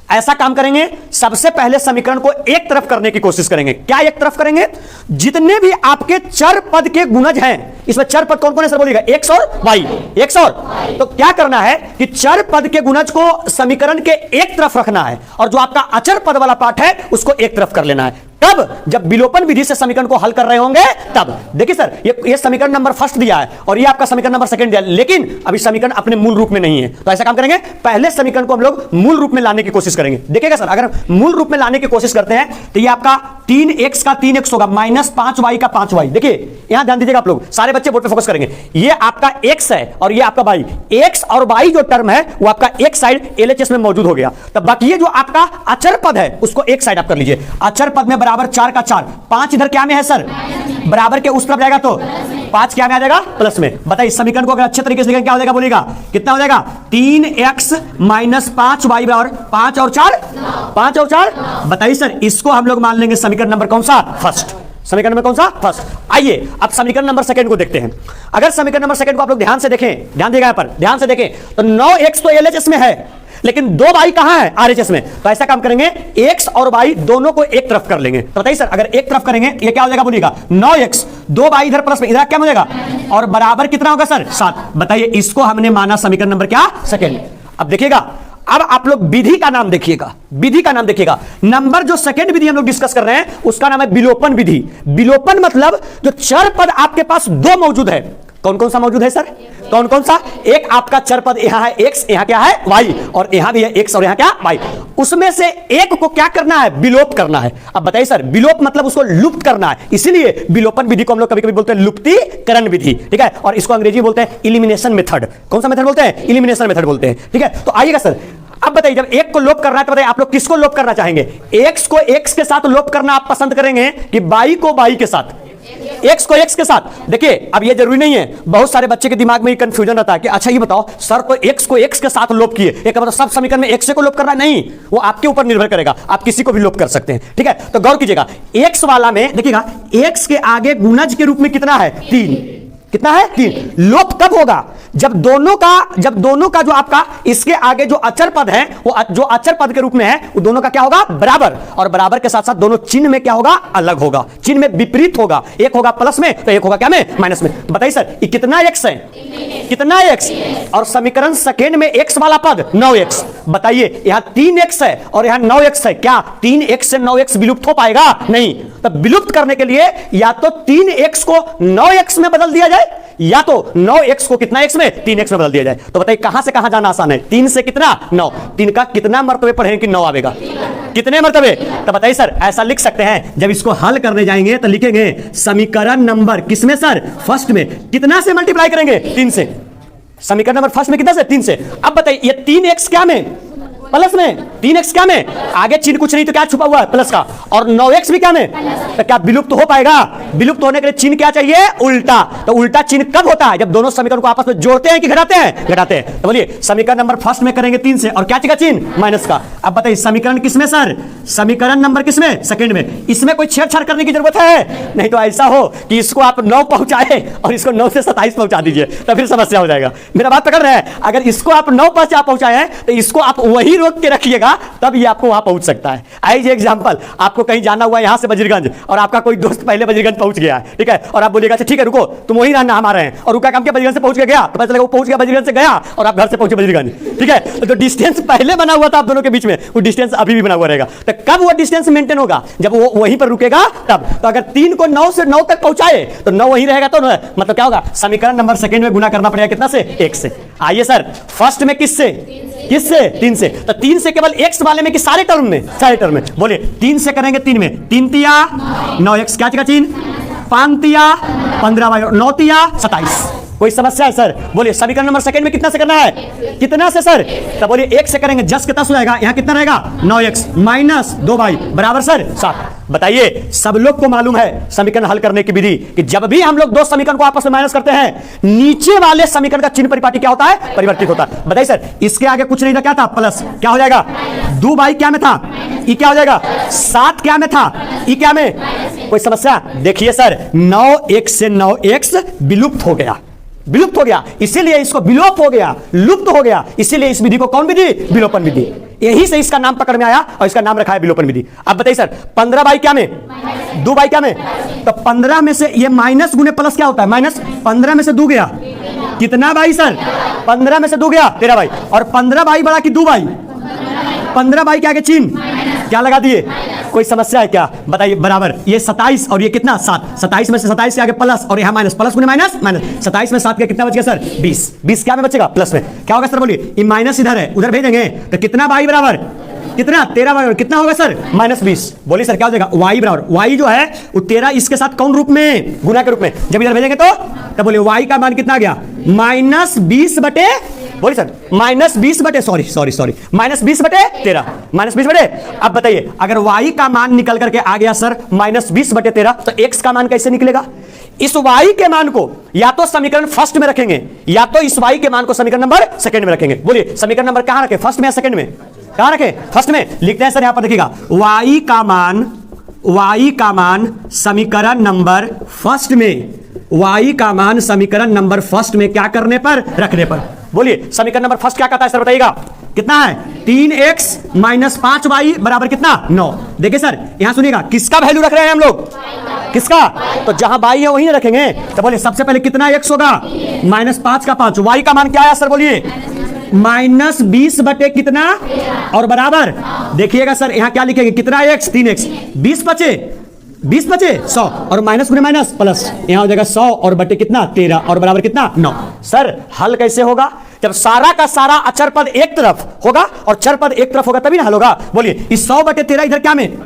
ऐसा काम करेंगे, सबसे पहले समीकरण को एक तरफ करने की कोशिश करेंगे। क्या एक तरफ करेंगे, जितने भी आपके चर पद के गुणज हैं, इसमें चर पद कौन कौन है सर बोलिएगा, x और y, x और, तो क्या करना है कि चर पद के गुणज को समीकरण के एक तरफ रखना है और जो आपका अचर पद वाला पार्ट है उसको एक तरफ कर लेना है। तब जब विलोपन विधि से समीकरण को हल कर रहे होंगे तब। देखिए सर ये समीकरण नंबर फर्स्ट दिया है और ये आपका समीकरण नंबर सेकंड दिया है, लेकिन अभी समीकरण अपने मूल रूप में नहीं है। तो ऐसा काम करेंगे, पहले समीकरण को हम लोग मूल रूप में लाने की कोशिश करेंगे। देखिएगा सर अगर मूल रूप में लाने की कोशिश करते हैं तो ये आपका 3x का 3x होगा माइनस 5y का 5y। देखिए यहां ध्यान दीजिएगा आप लोग, सारे बच्चे बोर्ड पे फोकस करेंगे। ये आपका x है और ये आपका y, x और y जो टर्म है वो आपका एक साइड LHS में मौजूद हो गया। तब बाकी ये जो आपका अचर पद है उसको एक साइड आप कर लीजिए। अचर पद में बराबर 4 का 4, 5 इधर क्या में है सर, बराबर के उस तरफ जाएगा तो 5 क्या में आ जाएगा, प्लस में। बताइए समीकरण को अगर अच्छे तरीके से लिखें क्या हो जाएगा बोलिएगा, कितना हो जाएगा 3x माइनस 5y बराबर 5 और 4, 5 और 4। बताइए सर इसको हम लोग मान लेंगे समीकरण नंबर कौन सा, फर्स्ट। समीकरण नंबर कौन सा, फर्स्ट। आइए अब समीकरण नंबर सेकंड को देखते हैं। अगर समीकरण नंबर सेकंड को आप लोग ध्यान से देखें, ध्यान देगा यहां पर, ध्यान से देखें तो 9x तो LHS में है लेकिन 2y कहां है, RHS में। तो ऐसा काम करेंगे x और y दोनों को एक तरफ कर लेंगे। तो बताइए सर अगर एक तरफ करेंगे ये क्या हो जाएगा बोलिएगा 9x, 2y इधर प्लस में, इधर क्या हो जाएगा और बराबर कितना होगा सर 7। बताइए इसको हमने माना समीकरण नंबर क्या, सेकंड। अब देखिएगा, अब आप लोग विधि का नाम देखिएगा, विधि का नाम देखिएगा। नंबर जो सेकंड विधि हम लोग डिस्कस कर रहे हैं उसका नाम है विलोपन विधि। विलोपन मतलब जो चर पद आपके पास दो मौजूद है, कौन कौन सा मौजूद है सर, कौन कौन सा, एक आपका चर पद यहां है x, यहां क्या है y, और यहां भी है x और यहां क्या y। उसमें से एक को क्या करना है, विलोप करना है। अब बताइए सर विलोप मतलब उसको लुप्त करना है, इसीलिए विलोपन विधि को हम लोग कभी कभी बोलते हैं लुप्तीकरण विधि, ठीक है। और इसको अंग्रेजी बोलते हैं इलिमिनेशन मेथड। कौन सा मेथड बोलते हैं, इलिमिनेशन मेथड बोलते हैं, ठीक है। तो आइएगा सर, अब बताइए जब एक को लोप करना है तो बताइए आप लोग किसको लोप करना चाहेंगे, x को x के साथ लोप करना आप पसंद करेंगे कि y को y के साथ, x को x के साथ। देखिए अब ये जरूरी नहीं है, बहुत सारे बच्चे के दिमाग में ये कंफ्यूजन रहता है कि अच्छा ये बताओ सर तो x को x के साथ लोप किए, एक मतलब सब समीकरण में x को लोप करना नहीं, वो आपके ऊपर निर्भर करेगा, आप किसी को भी लोप कर सकते हैं, ठीक है। तो गौर कीजिएगा x वाला में देखिएगा x के आगे गुणज के रूप में कितना है 3, कितना है 3। लोप तब होगा जब दोनों का जो आपका इसके आगे जो अचर पद है वो जो अचर पद के रूप में है वो दोनों का क्या होगा, बराबर, और बराबर के साथ साथ दोनों चिन्ह में क्या होगा, अलग होगा, चिन्ह में विपरीत होगा, एक होगा प्लस में तो एक होगा क्या में, माइनस में। बताइए सर ये कितना एक्स है, कितना एक्स, और समीकरण सेकेंड में एक्स वाला पद 9x। बताइए यहां 3x है और यहां 9x है, क्या 3x से 9x विलुप्त हो पाएगा, नहीं। तब विलुप्त करने के लिए या तो 3x को 9x में बदल दिया जाए या तो 9x को कितना x में, 3x में बदल दिया जाए। तो बताइए कहां से कहां जाना आसान है, 3 से कितना 9, 3 का कितना मर्तबे पढ़ेंगे कि 9 आवेगा, कितने मर्तबे। तो बताइए सर ऐसा लिख सकते हैं, जब इसको हल करने जाएंगे तो लिखेंगे समीकरण नंबर किसमें सर, फर्स्ट में, कितना से मल्टीप्लाई करेंगे, 3 से। समीकरण नंबर फर्स्ट में कितना से, 3 से। अब बताइए ये 3x क्या में, प्लस में, 3x क्या में, आगे चिन्ह कुछ नहीं तो क्या छुपा हुआ है, प्लस का, और 9x भी क्या में, तो क्या विलुप्त हो पाएगा, विलुप्त होने के लिए चिन्ह क्या चाहिए, उल्टा। तो उल्टा चिन्ह कब होता है, जब दोनों समीकरण को आपस में जोड़ते हैं कि घटाते हैं, घटाते हैं। तो बोलिए समीकरण नंबर फर्स्ट में करेंगे 3 से, और क्या चाहिए चिन्ह, माइनस का। अब बताइए समीकरण किसमें सर, समीकरण नंबर किसमें, सेकंड में। इसमें कोई छेड़छाड़ करने की जरूरत है नहीं, तो ऐसा हो कि इसको आप 9 पहुंचाए और इसको 9 से 27 पहुंचा दीजिए तो फिर समस्या हो जाएगा। मेरा बात पकड़ रहे हैं, अगर इसको आप 9 पहुंचाए हैं तो इसको आप वही रोक के रखिएगा तब ये आपको वहां पहुंच सकता है। आइए एग्जांपल, आपको कहीं जाना हुआ है यहां से बजरगंज और आपका कोई दोस्त पहले बजरगंज पहुंच गया है, ठीक है, और आप बोलिएगा ठीक है रुको तुम वही रहना हमारे हैं, और रुका काम के बजरगंज से पहुंच गया तो पता चला वो पहुंच गया बजरगंज से गया और आप घर से पहुंचे बजरगंज, ठीक है। तो डिस्टेंस पहले बना हुआ था आप दोनों के बीच में, वो डिस्टेंस अभी भी बना हुआ रहेगा। तो कब वो डिस्टेंस मेंटेन होगा, जब वो वहीं पर रुकेगा तब। तो अगर 3 को 9 से 9 तक पहुंचाए तो 9 वहीं रहेगा, तो मतलब क्या होगा, समीकरण नंबर सेकंड में गुना करना पड़ेगा कितना से, 1 से। आइए सर फर्स्ट में किससे, 3 से। तो 3 से केवल x वाले में कि सारे टर्म में, सारे टर्म में। बोलिए 3 से करेंगे 3 में, 3 तिया 9x, क्या चिन्ह, 5 तिया 15, 9 तिया 27। कोई समस्या है सर, बोलिए समीकरण नंबर सेकंड में कितना से करना है, कितना से सर, तो बोलिए 1 से करेंगे 10 कितना हो जाएगा, यहाँ कितना रहेगा, 9x माइनस 2y बराबर सर 7। बताइए सब लोग को मालूम है समीकरण हल करने की विधि कि जब भी हम लोग दो समीकरण को आपस में माइनस करते हैं नीचे वाले समीकरण का चिन्ह परिपाटी क्या होता है, परिवर्तित होता है। बताइए सर इसके आगे कुछ नहीं था, क्या था, प्लस, क्या हो जाएगा, 2y क्या में था, ई क्या हो जाएगा, 7 क्या में था, ई क्या में। कोई समस्या, देखिए सर 9x से 9x विलुप्त हो गया, विलुप्त हो गया, इसीलिए इसको विलोप हो गया, लुप्त हो गया, इसीलिए इस विधि को कौन विधि, विलोपन विधि। यही से इसका नाम पकड़ में आया और इसका नाम रखा है विलोपन विधि। अब बताइए सर 15y क्या में, 2y क्या में, तो 15 में से ये माइनस गुने प्लस क्या होता है, माइनस, 15 में से 2 गया कितना भाई सर, 15 में से 2 गया 13y, और 15y बड़ा कि 2y, 15y के आगे चिन्ह क्या लगा दिए। कोई समस्या है क्या, बताइए, बराबर, ये 27 और ये कितना 7, 27 में से 27 के आगे प्लस और यहाँ माइनस, प्लस गुने माइनस, माइनस, 27 में 7 का कितना बच गया सर, 20, 20 क्या में बचेगा, प्लस में, क्या होगा सर बोलिए, ये माइनस इधर है उधर भेजेंगे तो कितना भाई बराबर, कितना 13y, कितना होगा सर, माइनस 20। बोलिए सर क्या हो जाएगा, y बराबर, y जो है वो 13 इसके साथ कौन रूप में, गुना के रूप में, जब इधर भेजेंगे तो बोलिए y का मान कितना आ गया, माइनस 20 बटे, बोलिए सर माइनस 20 बटे, सॉरी माइनस 20 बटे 13, माइनस 20 बटे। अब बताइए अगर y का मान निकल करके आ गया सर माइनस 20 बटे 13 तो x का मान कैसे निकलेगा। इस y के मान को या तो समीकरण फर्स्ट में रखेंगे या तो इस y के मान को समीकरण नंबर सेकंड में रखेंगे। बोलिए समीकरण नंबर कहां रखें, फर्स्ट में या सेकंड में, कहां रखें, फर्स्ट में। लिखते हैं सर यहां पर देखिएगा y का मान समीकरण नंबर फर्स्ट में, y का मान समीकरण नंबर फर्स्ट में क्या करने पर, रखने पर। बोलिए समीकरण नंबर फर्स्ट क्या कहता है सर, बताइएगा कितना है, 3x माइनस 5y बराबर कितना, 9। देखिए सर यहां सुनिएगा किसका वैल्यू रख रहे हैं हम लोग, किसका, तो जहां y है वहीं रखेंगे। तो बोलिए सबसे पहले कितना x होगा, माइनस 5 का 5, y का मान क्या आया सर, बोलिए माइनस 20 बटे कितना और बराबर, देखिएगा सर यहां क्या लिखेंगे, कितना x, 3x, 20 बचे 100 और माइनस गुने माइनस प्लस, यहां हो जाएगा 100 और बटे कितना 13 और बराबर कितना 9। सर हल कैसे होगा, जब सारा का सारा अचर पद एक तरफ होगा और चर पद एक तरफ होगा तभी ना हल होगा। बोलिए इस 100 बटे 13 इधर क्या में,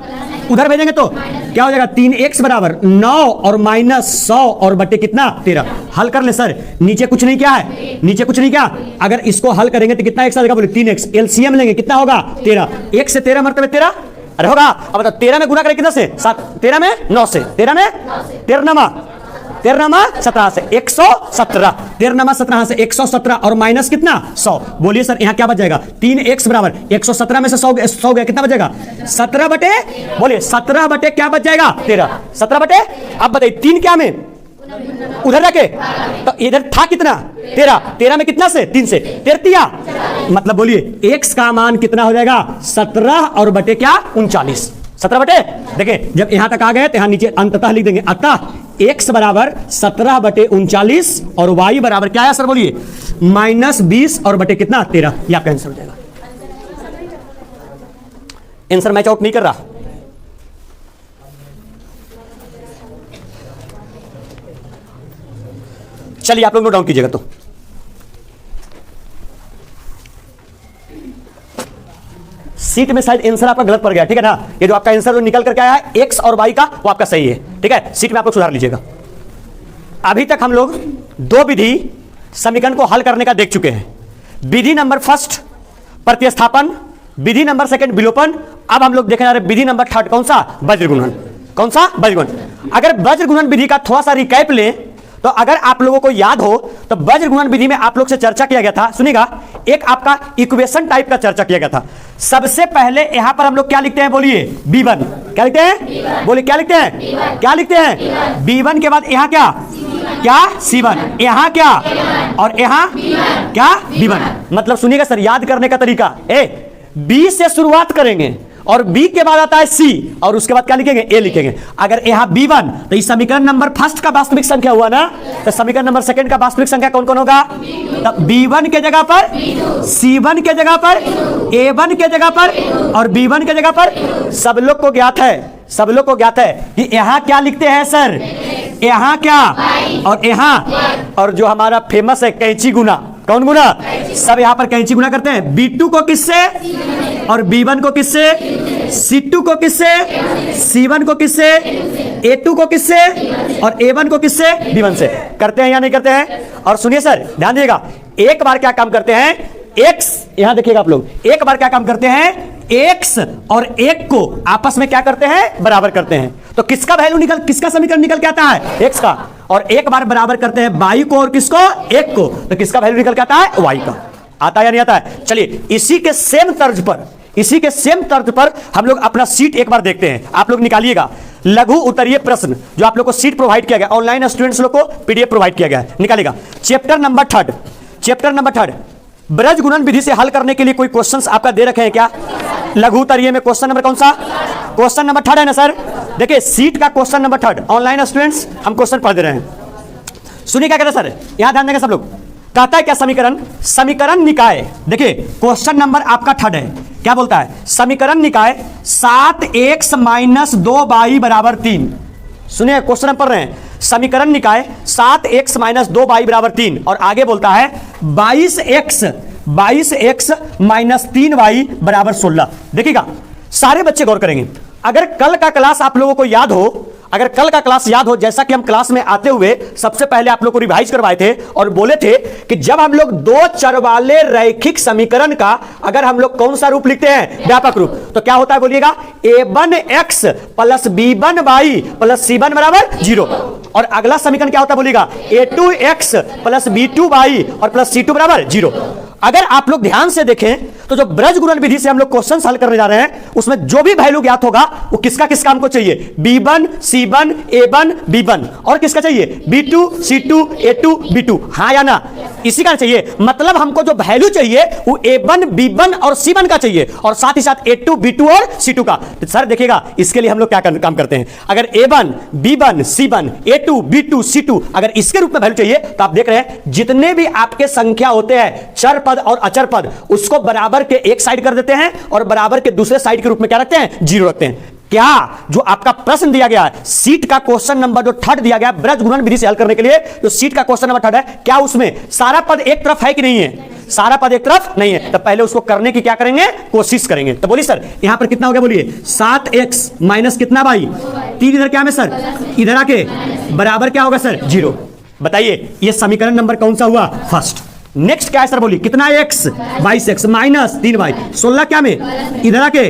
उधर भेजेंगे तो क्या हो जाएगा, 3x बराबर 9 और माइनस 100 और बटे कितना 13। हल कर ले सर, नीचे कुछ नहीं क्या है, नीचे कुछ नहीं क्या, अगर इसको हल करेंगे तो कितना x आ जाएगा, बोलिए 3x, एलसीएम लेंगे कितना होगा 13, 1 से 13 मरतबे 13 अरे होगा। अब बताओ 13 में गुना करें कितना से, 7, 13 में 9 से, 13 में 13 17 से 117, 13 17 से 117 और माइनस कितना 100। बोलिए सर यहाँ क्या बच जाएगा, 3x बराबर 117 में से 100 गया कितना बचेगा 17 बटे, बोलिए 17 बटे क्या बच जाएगा 13, 17 बटे। अब बताइए 3 क्या में उधर रखे तो इधर था कितना 13, 13 में कितना से 3 से 13, मतलब बोलिए x का मान कितना हो जाएगा 17 और बटे क्या 39, 17 बटे, देखिए जब यहां तक आ गए तो यहां नीचे अंततः लिख देंगे, अतः x बराबर 17 बटे 39 और y बराबर क्या है सर बोलिए -20 और बटे कितना 13, ये आपका आंसर हो जाएगा। आंसर मैच आउट नहीं कर रहा। चलिए आप लोग नोट डाउन कीजिएगा। तो सीट में शायद आंसर आपका गलत पड़ गया, ठीक है ना, ये जो आपका आंसर जो निकल करके आया है x और y का वो आपका सही है, ठीक है, सीट में आप लोग सुधार लीजिएगा। अभी तक हम लोग दो विधि समीकरण को हल करने का देख चुके हैं, विधि नंबर फर्स्ट प्रतिस्थापन, विधि नंबर सेकंड विलोपन। अब हम लोग देखने जा रहे हैं विधि नंबर थर्ड, कौन सा वज्रगुणन, कौन सा वज्रगुणन। अगर वज्रगुणन विधि का थोड़ा सा रिकैप लें तो अगर आप लोगों को याद हो तो वज्रगुणन विधि में आप लोग से चर्चा किया गया था, सुनिएगा, एक आपका इक्वेशन टाइप का चर्चा किया गया था। सबसे पहले यहां पर हम लोग क्या लिखते हैं बोलिए b1, क्या लिखते हैं बोलिए, क्या लिखते हैं, क्या लिखते हैं b1 के बाद यहां क्या क्या c1, यहां क्या और यहां क्या b1। मतलब सुनिएगा सर, याद करने का तरीका b से शुरुआत करेंगे और b के बाद आता है c और उसके बाद क्या लिखेंगे a लिखेंगे। अगर यहाँ b1 तो इस समीकरण नंबर फर्स्ट का वास्तविक संख्या हुआ ना, तो समीकरण नंबर सेकंड का वास्तविक संख्या कौन कौन होगा, तब b1 के जगह पर, c1 के जगह पर, a1 के जगह पर और b1 के जगह पर। सब लोग को ज्ञात है, सब लोग को ज्ञात है कि यहाँ क्या लिखते हैं सर, यहाँ क्या और यहाँ, और जो हमारा फेमस है कैंची गुना, कौन गुना, सब यहाँ पर कैंची गुना करते हैं। b2 को किससे और b1 को किससे, c2 को किससे, c1 को किससे, a2 को किससे और a1 को किससे, b1 से। करते हैं या नहीं करते हैं। और सुनिए सर ध्यान दीजिएगा, एक बार क्या काम करते हैं x, यहां देखिएगा आप लोग, एक बार क्या काम करते हैं x और 1 को आपस में क्या करते हैं बराबर करते हैं। तो किसका वैल्यू निकल, किसका समीकरण निकल के आता है x का, और एक बार बराबर करते हैं y को और किसको 1 को, तो किसका वैल्यू निकल के आता है y का। आता है या नहीं आता है। चलिए इसी के सेम तर्ज पर, इसी के सेम तर्ज पर हम लोग अपना सीट एक बार देखते हैं। आप लोग निकालिएगा लघु उत्तरीय प्रश्न, जो आप लोग को सीट प्रोवाइड किया गया, ऑनलाइन स्टूडेंट्स लोग को पीडीएफ प्रोवाइड किया गया है, निकालेगा। Chapter number third, chapter number third Braj गुणन विधि से हल करने के लिए कोई क्वेश्चंस आपका दे रखे हैं क्या, लघु उत्तरीय में क्वेश्चन नंबर कौन सा, क्वेश्चन नंबर थर्ड है ना सर। देखिए सीट का question number third, online students हम क्वेश्चन पढ़ दे रहे हैं। सुनिए क्या कहते हैं सर, यहां ध्यान देंगे सब लोग। कहता है क्या समीकरण, समीकरण निकाय, देखिए क्वेश्चन नंबर आपका थर्ड है, क्या बोलता है, समीकरण निकाय 7x - 2y बराबर 3। सुनिए क्वेश्चन हम पढ़ रहे हैं, समीकरण निकाय 7x - 2y बराबर 3 और आगे बोलता है 22x - 3y बराबर 16। देखिएगा सारे बच्चे गौर करेंगे, अगर कल का क्लास आप लोगों को याद हो, अगर कल का क्लास याद हो, जैसा कि हम क्लास में आते हुए सबसे पहले आप लोग को रिवाइज करवाए थे और बोले थे कि जब हम लोग दो चर वाले रैखिक समीकरण का अगर हम लोग कौन सा रूप लिखते हैं, व्यापक रूप, तो क्या होता है बोलिएगा, a1x + b1y + c1 बराबर 0। और अगला समीकरण क्या होता है बोलिएगा, a2x + b2y और + c2 बराबर 0। अगर आप लोग ध्यान से देखें तो जो ब्रज गुणन विधि से हम लोग क्वेश्चन हल करने जा रहे हैं, उसमें जो भी वैल्यू ज्ञात होगा वो किसका किसका हमको चाहिए, b1 c1 a1 b1 और किसका चाहिए b2 c2 a2 b2, हाँ या ना, इसी का चाहिए। मतलब हमको जो वैल्यू चाहिए वो a1 b1 और c1 का चाहिए और साथ ही साथ a2 b2 और c2 का। तो सर देखिएगा इसके लिए हम लोग क्या काम करते हैं, अगर a1 b1 c1 a2 b2 c2 अगर इसके रूप में वैल्यू चाहिए तो आप देख रहे हैं जितने भी आपके संख्या होते हैं चर पद और अचर पद, उसको बराबर के एक साइड कर देते हैं और बराबर के दूसरे साइड के रूप में क्या रखते हैं, 0 रखते हैं। क्या जो आपका प्रश्न दिया गया है, सीट का क्वेश्चन नंबर जो थर्ड दिया गया ब्रज गुणन विधि से हल करने के लिए, जो सीट का क्वेश्चन नंबर थर्ड है, क्या उसमें सारा पद एक तरफ है कि नहीं है, सारा पद एक तरफ नहीं है, तो पहले उसको करने की क्या करेंगे, कोशिश करेंगे। तो बोलिए सर यहां पर कितना हो गया, बोलिए 7x माइनस कितना भाई 3, इधर क्या है सर, इधर आके बराबर क्या होगा सर 0। बताइए ये समीकरण नंबर कौन सा हुआ, फर्स्ट। नेक्स्ट क्या है सर, बोलिए कितना x 22x माइनस 3y 16 क्या में इधर आके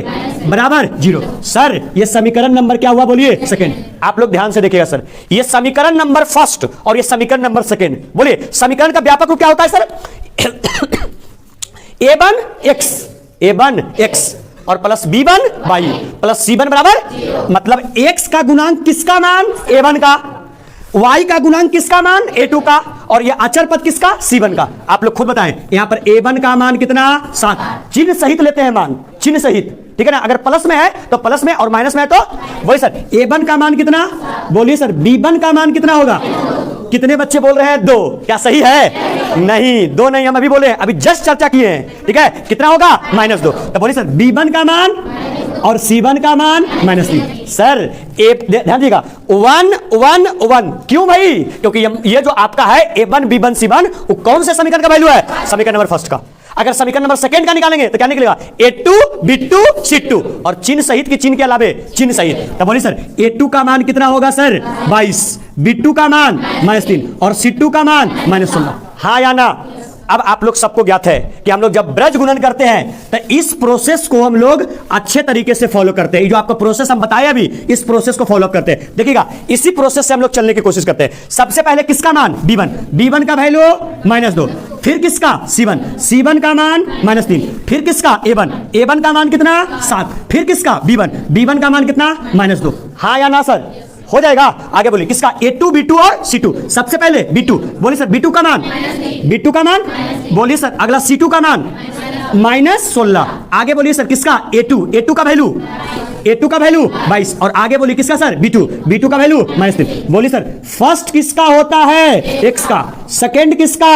बराबर 0। सर ये समीकरण नंबर क्या हुआ, बोलिए सेकंड। आप लोग ध्यान से देखिएगा सर, ये समीकरण नंबर फर्स्ट और ये समीकरण नंबर सेकंड, बोलिए समीकरण का व्यापक रूप क्या होता है सर, a1x और प्लस b1y प्लस c1 बराबर, मतलब x का गुणांक किसका मान, a1 का, y का गुणांक किसका मान a2 का, और ये अचर पद किसका c1 का। आप लोग खुद बताएं, यहां पर a1 का मान कितना 7, चिन्ह सहित लेते हैं मान, चिन्ह सहित, ठीक है ना। अगर प्लस में है तो प्लस में और माइनस में है तो वही सर। a1 का मान कितना, बोलिए सर। b1 का मान कितना होगा, कितने बच्चे बोल रहे हैं 2, क्या सही है? नहीं, 2 नहीं, हम अभी बोले, अभी जस्ट चर्चा किए हैं, ठीक है। कितना होगा -2, तो बोलिए सर b1 का मान और c1 का मान -3। सर ध्यान दीजिएगा, 1 1 1, क्यों भाई? क्योंकि ये जो आपका है a1 b1 c1 वो कौन से समीकरण का वैल्यू है, समीकरण नंबर फर्स्ट का। अगर समीकरण नंबर सेकंड का निकालेंगे तो क्या निकलेगा, a2 b2 c2, और चिन्ह सहित की चिन्ह के अलावे चिन्ह सहित। तो बोलिए सर a2 का मान कितना होगा सर 22, b2 का मान -3 और c2 का मान -16, हाँ या ना। अब आप लोग सबको ज्ञात है कि हम लोग जब ब्रज गुणन करते हैं तो इस प्रोसेस को हम लोग अच्छे तरीके से फॉलो करते हैं। जो आपका प्रोसेस हम बताया अभी, इस प्रोसेस को फॉलो करते हैं। देखिएगा, इसी प्रोसेस से हम लोग चलने की कोशिश करते हैं। सबसे पहले किसका मान b1, b1 का वैल्यू -2, फिर किसका c1, c1 का मान -3, फिर किसका a1, a1 का मान कितना 7, फिर किसका b1, b1 का मान कितना -2, हाँ या ना सर, हो जाएगा। आगे बोलिए किसका, a2 b2 और c2। सबसे पहले b2, बोलिए सर b2 का मान, b2 का मान, बोलिए सर अगला c2 का मान -16। आगे बोलिए सर किसका a2, a2 का वैल्यू, a2 का वैल्यू 22, और आगे बोलिए किसका सर b2, b2 का वैल्यू -3। बोलिए सर फर्स्ट किसका होता है x का, सेकंड किसका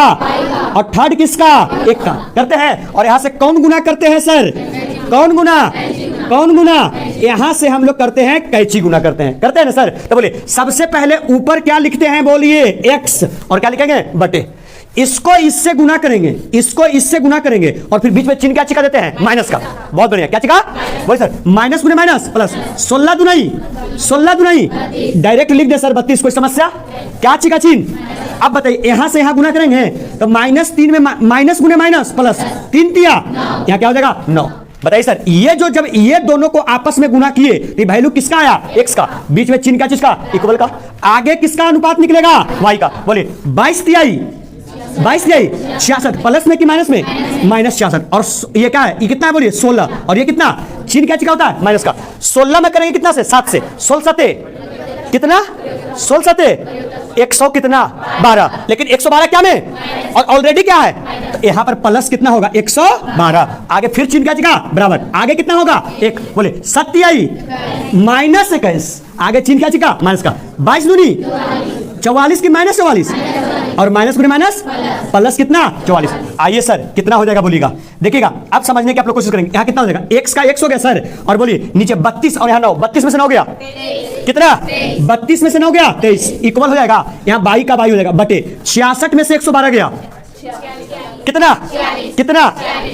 और थर्ड किसका 1 का। करते हैं, और यहां से कौन गुना करते हैं सर, कौन गुना, कौन गुना, यहां से हम लोग करते हैं कैंची गुना करते हैं ना सर। तो बोलिए सबसे पहले ऊपर क्या लिखते हैं, बोलिए x, और क्या लिखेंगे बटे, इसको इससे गुना करेंगे, इसको इससे गुना करेंगे, और फिर बीच में चिन्ह क्या चिका देते हैं, माइनस का। बहुत बढ़िया, क्या चिका, बोलिए सर माइनस गुने minus plus, 16 Dunai 16 Dunai, direct लिख दे सर 32, कोई समस्या, क्या चिका चिन्ह। अब बताइए यहां से यहां गुना करेंगे तो -3 में माइनस गुने माइनस प्लस 3 तिया, यहां क्या हो जाएगा 9। बताइए सर, ये जो जब ये दोनों को आपस में गुना किए तो वैल्यू किसका आया, x का, बीच में चिन्ह क्या चीज का, इक्वल का, आगे किसका अनुपात निकलेगा, y का। बोलिए 22 तिहाई 66, प्लस में कि माइनस में, -66, और ये क्या है, ये कितना है बोलिए 16, और ये कितना, चिन्ह क्या होता है माइनस का। 16 में करेंगे कितना से, 7 से, 16 7 कितना, 16 7 100 कितना 12, लेकिन 112 क्या में, और ऑलरेडी क्या है, तो यहां पर प्लस कितना होगा 112, आगे फिर चिन्ह क्या जगह बराबर, आगे कितना होगा 1, बोले 27 -21, आगे चिन्ह क्या जगह माइनस का, 22 दूनी 44 की -44, और माइनस गुने माइनस प्लस कितना 44। आइए सर कितना हो जाएगा बोलिएगा, देखिएगा अब समझने की आप लोग कोशिश करेंगे। यहाँ कितना हो जाएगा, x का x हो गया सर, और बोलिए नीचे 32 और यहाँ 9, 32 में से 9 गया कितना, 32 में से 9 गया 23, इक्वल हो जाएगा यहाँ 22 का 22 हो जाएगा बटे 66 में से 112 गया कितना, कितना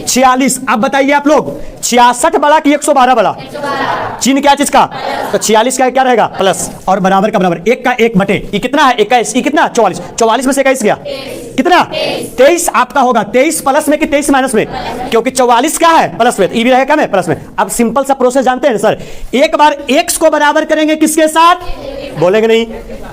46। अब बताइए आप लोग 66 बड़ा कि 112 बड़ा, चिन्ह क्या चीज का, तो 46 का क्या रहेगा प्लस, और बराबर का बराबर, 1 का 1 बटे, ये कितना है 21, ये कितना 44, 44 में से 21 गया कितना 23 आपका होगा, 23 प्लस में कि 23 माइनस में, क्योंकि 44 क्या है प्लस में, ये भी रहेगा क्या में प्लस में। अब सिंपल सा प्रोसेस जानते हैं सर, एक बार x को बराबर करेंगे किसके साथ, बोलेंगे नहीं,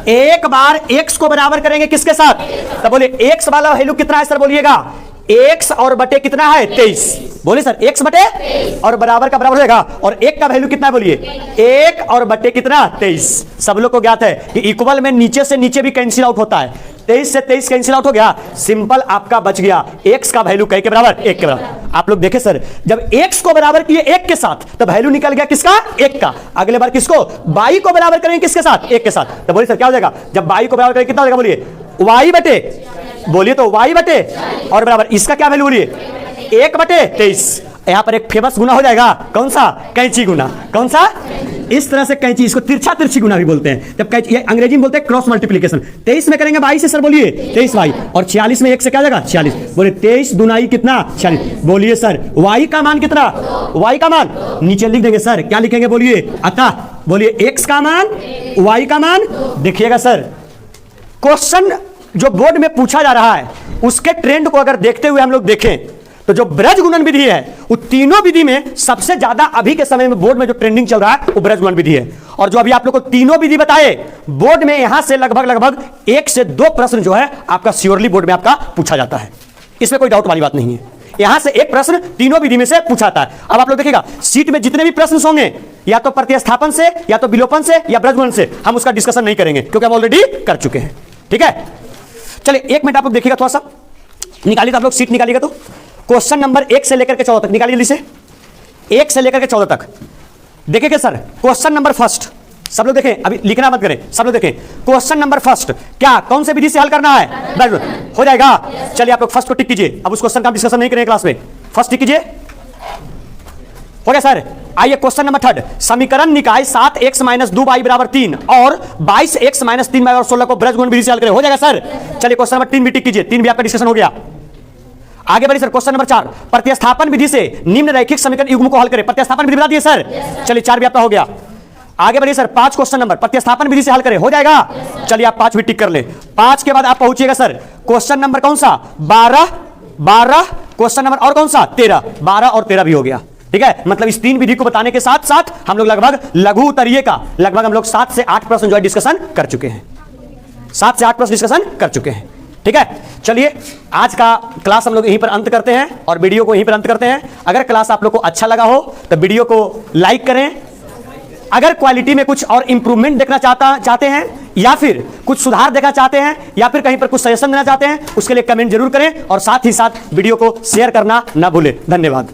एक बार x को बराबर करेंगे किसके साथ, तब बोले x वाला वैल्यू कितना है सर, बोलिएगा x और बटे कितना है 23, बोलिए सर x बटे और बराबर का बराबर हो जाएगा, और 1 का वैल्यू कितना है बोलिए 1 और बटे कितना 23। सब लोग को ज्ञात है कि इक्वल में नीचे से नीचे भी कैंसिल आउट होता है, 23 से 23 कैंसिल आउट हो गया, सिंपल आपका बच गया x का वैल्यू के बराबर 1 के बराबर। आप लोग देखे सर, जब x को बराबर किए 1 के साथ तो वैल्यू निकल गया किसका 1 का, अगले बार किसको y को बराबर करेंगे किसके साथ 1 के साथ, तो बोलिए सर क्या हो जाएगा, जब y को बराबर करेंगे कितना हो जाएगा बोलिए y बटे, बोलिए तो y बटे और बराबर इसका क्या वैल्यू बोलिए 1 बटे 23। यहां पर एक फेमस गुना हो जाएगा, कौन सा, कैंची गुना, कौन सा, इस तरह से कैंची, इसको तिरछा तिरछी गुना भी बोलते हैं। जब कैंची, ये अंग्रेजी में बोलते हैं क्रॉस मल्टीप्लिकेशन। 23 में करेंगे 22 से सर, बोलिए 23 y, और 46 में 1 से क्या जाएगा 46, बोलिए 23 दुनाई कितना 46, बोलिए सर y का मान कितना, y का मान नीचे लिख देंगे सर, क्या लिखेंगे बोलिए, अतः बोलिए x का मान y का मान। देखिएगा सर, क्वेश्चन जो बोर्ड में पूछा जा रहा है उसके ट्रेंड को अगर देखते हुए हम लोग देखें तो जो ब्रज गुणन विधि है वो तीनों विधि में सबसे ज्यादा अभी के समय में बोर्ड में जो ट्रेंडिंग चल रहा है वो ब्रज गुणन विधि है। और जो अभी आप लोग को तीनों विधि बताए बोर्ड में, यहां से लगभग 1 से 2 प्रश्न जो है आपका श्योरली बोर्ड में आपका पूछा जाता है, इसमें कोई डाउट वाली बात नहीं है। यहां से एक प्रश्न तीनों विधि में से पूछाता है। अब आप लोग देखिएगा शीट में जितने भी प्रश्न होंगे या तो प्रतिस्थापन से या तो विलोपन से या ब्रजगुणन से, हम उसका डिस्कशन नहीं करेंगे क्योंकि हम ऑलरेडी कर चुके हैं। ठीक है, चलिए 1 मिनट आप लोग देखिएगा, थोड़ा सा निकालिए, आप लोग सीट निकालिएगा। तो क्वेश्चन नंबर 1 से लेकर के 14 तक निकालिए, जल्दी से 1 से लेकर के 14 तक देखिए सर। क्वेश्चन नंबर फर्स्ट, सब लोग देखें, अभी लिखना मत करें, सब लोग देखें। क्वेश्चन नंबर फर्स्ट क्या कौन से विधि से हल करना है? हो जाएगा। चलिए आप लोग फर्स्ट को टिक कीजिए, अब उस क्वेश्चन का डिस्कशन नहीं करेंगे क्लास में। फर्स्ट टिक कीजिए, हो गया सर। आइए क्वेश्चन नंबर 3, समीकरण निकाय 7x - 2y = 3 और 22x - 3y और 16 को ब्रजगुणन विधि से हल करें। हो जाएगा सर। चलिए क्वेश्चन नंबर 3 भी टिक कीजिए, 3 भी आपका डिस्कशन हो गया। आगे बढ़िए सर, क्वेश्चन नंबर 4, प्रतिस्थापन विधि से निम्न रैखिक समीकरण युग्म को हल करें। प्रतिस्थापन विधि बता दिए सर। चलिए 4 भी आपका हो गया। आगे बढ़िए सर, 5 क्वेश्चन नंबर प्रतिस्थापन विधि से हल करें। हो जाएगा। चलिए आप 5 भी टिक कर ले। 5 के बाद आप पहुंचिएगा सर क्वेश्चन नंबर कौन सा? 12 क्वेश्चन नंबर और कौन सा? 13। 12 और 13 भी हो गया। ठीक है, मतलब इस 3 विधि को बताने के साथ साथ हम लोग लगभग लघु उत्तरीय का लगभग हम लोग 7 से 8 प्रश्न जो है डिस्कशन कर चुके हैं। 7 से 8 प्रश्न डिस्कशन कर चुके हैं। ठीक है, चलिए आज का क्लास हम लोग यहीं पर अंत करते हैं और वीडियो को यहीं पर अंत करते हैं। अगर क्लास आप लोग को अच्छा लगा हो तो वीडियो को लाइक करें। अगर क्वालिटी में कुछ और इंप्रूवमेंट देखना चाहते हैं या फिर कुछ सुधार देखना चाहते हैं या फिर कहीं पर कुछ सजेशन देना चाहते हैं, उसके लिए कमेंट जरूर करें और साथ ही साथ वीडियो को शेयर करना ना भूलें। धन्यवाद।